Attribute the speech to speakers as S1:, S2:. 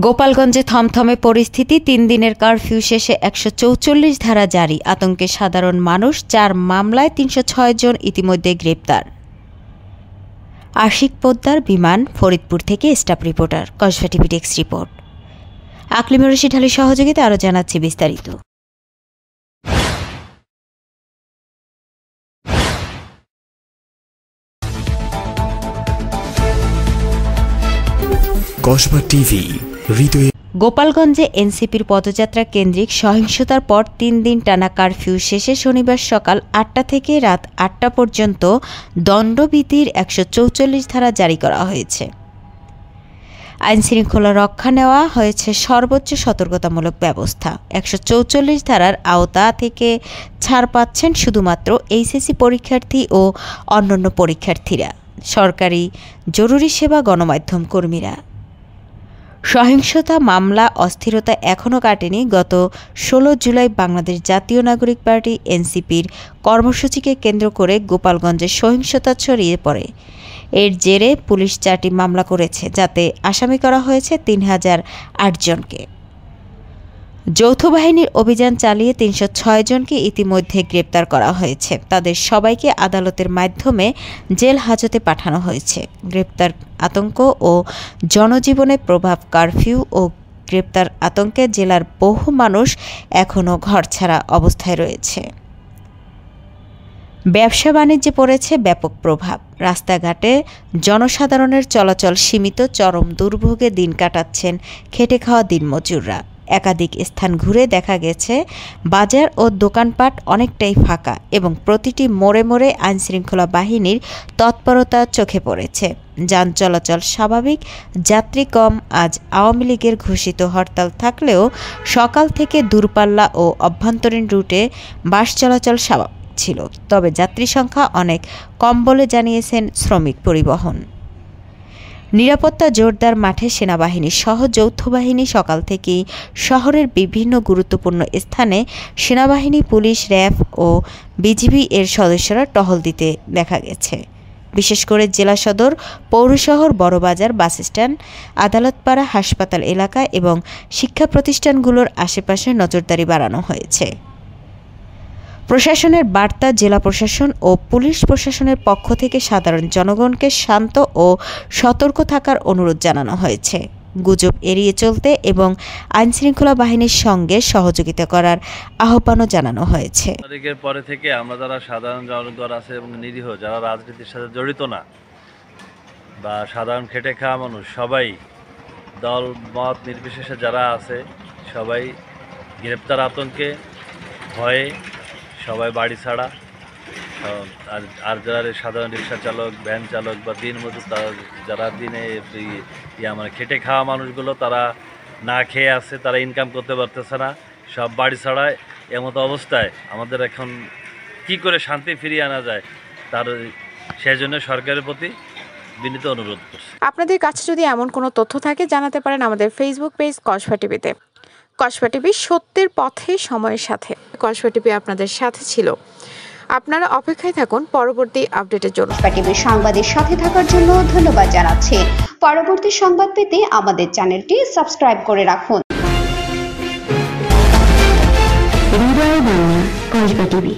S1: গোপালগঞ্জে থমথমে পরিস্থিতি, ৩ দিনের কারফিউ শেষে ১৪৪ ধারা জারি, আতঙ্কে সাধারণ মানুষ, ৪ মামলায় ৩০৬ জন ইতিমধ্যে গ্রেপ্তার। আশিক পোদ্দার, বিমান, ফরিদপুর থেকে staff reporter, Kasba TV desk report. Aklim Rashid আলীর সহযোগিতা আরও জানাচ্ছি বিস্তারিত।
S2: কসবা টিভি হৃদয়ে।
S1: গোপালগঞ্জে এনসিপির পদযাত্রা কেন্দ্রিক সহিংসতার পর ৩ দিন টানা কারফিউ শেষে শনিবার সকাল ৮টা থেকে রাত ৮টা পর্যন্ত দণ্ডবিধির ১৪৪ ধারা জারি করা হয়েছে। আইনশৃঙ্খলা রক্ষা নেওয়া হয়েছে সর্বোচ্চ সতর্কতামূলক ব্যবস্থা। ১৪৪ ধারার আওতা থেকে ছাড় পাচ্ছেন শুধুমাত্র এইচএসসি পরীক্ষার্থী ও অন্যান্য পরীক্ষার্থীরা, সরকারি জরুরি সেবা, গণমাধ্যম কর্মীরা। সহিংসতা, মামলা, অস্থিরতা এখনও কাটেনি। গত ১৬ জুলাই বাংলাদেশ জাতীয় নাগরিক পার্টি এনসিপির কর্মসূচিকে কেন্দ্র করে গোপালগঞ্জে সহিংসতা ছড়িয়ে পড়ে। এর জেরে পুলিশ ৪টি মামলা করেছে, যাতে আসামি করা হয়েছে ৩০০৮ জনকে। যৌথ বাহিনীর অভিযান চালিয়ে ৩০৬ জনকে ইতিমধ্যে গ্রেপ্তার করা হয়েছে। তাদের সবাইকে আদালতের মাধ্যমে জেল হাজতে পাঠানো হয়েছে। গ্রেপ্তার আতঙ্ক ও জনজীবনে প্রভাব। কারফিউ ও গ্রেপ্তার আতঙ্কে জেলার বহু মানুষ এখনও ঘরছাড়া অবস্থায় রয়েছে। ব্যবসা বাণিজ্যে পড়েছে ব্যাপক প্রভাব। রাস্তাঘাটে জনসাধারণের চলাচল সীমিত। চরম দুর্ভোগে দিন কাটাচ্ছেন খেটে খাওয়া দিনমজুররা। একাধিক স্থান ঘুরে দেখা গেছে বাজার ও দোকানপাট অনেকটাই ফাঁকা এবং প্রতিটি মোড়ে মোড়ে আইনশৃঙ্খলা বাহিনীর তৎপরতা চোখে পড়েছে। যান চলাচল স্বাভাবিক, যাত্রী কম। আজ আওয়ামী লীগের ঘোষিত হরতাল থাকলেও সকাল থেকে দূরপাল্লা ও অভ্যন্তরীণ রুটে বাস চলাচল স্বাভাবিক ছিল, তবে যাত্রী সংখ্যা অনেক কম বলে জানিয়েছেন শ্রমিক পরিবহন। নিরাপত্তা জোরদার। মাঠে সেনাবাহিনী সহ যৌথ বাহিনী সকাল থেকেই শহরের বিভিন্ন গুরুত্বপূর্ণ স্থানে সেনাবাহিনী, পুলিশ, র্যাব ও বিজিবি এর সদস্যরা টহল দিতে দেখা গেছে। বিশেষ করে জেলা সদর, পৌরশহর, বড়বাজার, বাসস্ট্যান্ড, আদালতপাড়া, হাসপাতাল এলাকা এবং শিক্ষা প্রতিষ্ঠানগুলোর আশেপাশে নজরদারি বাড়ানো হয়েছে। প্রশাসনের বার্তা, জেলা প্রশাসন ও পুলিশ প্রশাসনের পক্ষ থেকে সাধারণ জনগণকে শান্ত ও সতর্ক থাকার অনুরোধ জানানো হয়েছে। গুজব এড়িয়ে চলতে এবং আইনশৃঙ্খলা বাহিনীর সঙ্গে সহযোগিতা করার আহ্বানও জানানো হয়েছে।
S3: তারিখের পরে থেকে আমরা যারা সাধারণ জনগণ আছে এবং নিরীহ, যারা রাজনীতির সাথে জড়িত না বা সাধারণ খেটে খাওয়া মানুষ, সবাই দল মত নির্বিশেষে যারা আছে সবাই গ্রেপ্তার আতঙ্কে, ভয়ে সবাই বাড়ি ছাড়া। আর যারা সাধারণ রিক্সা চালক, ভ্যান চালক বা দিনমজুর, তারা যারা দিনে মানে খেটে খাওয়া মানুষগুলো, তারা না খেয়ে আছে, তারা ইনকাম করতে পারতেছে না, সব বাড়ি ছাড়ায়। এমতো অবস্থায় আমাদের এখন কি করে শান্তি ফিরিয়ে আনা যায়, তার সেই জন্য সরকারের প্রতি বিনীত অনুরোধ করছি।
S4: আপনাদের কাছে যদি এমন কোনো তথ্য থাকে জানাতে পারেন আমাদের ফেসবুক পেজ কসবা টিভিতে। কসবা টিভি সত্যের পথে, সময়ের সাথে। কসবা টিভি আপনাদের সাথে ছিল। আপনারা অপেক্ষায় থাকুন পরবর্তী আপডেটের জন্য।
S5: কসবা টিভির সংবাদের সাথে থাকার জন্য ধন্যবাদ জানাচ্ছি। পরবর্তী সংবাদ পেতে আমাদের চ্যানেলটি সাবস্ক্রাইব করে রাখুন।
S6: হৃদয় বাংলা, কসবা টিভি।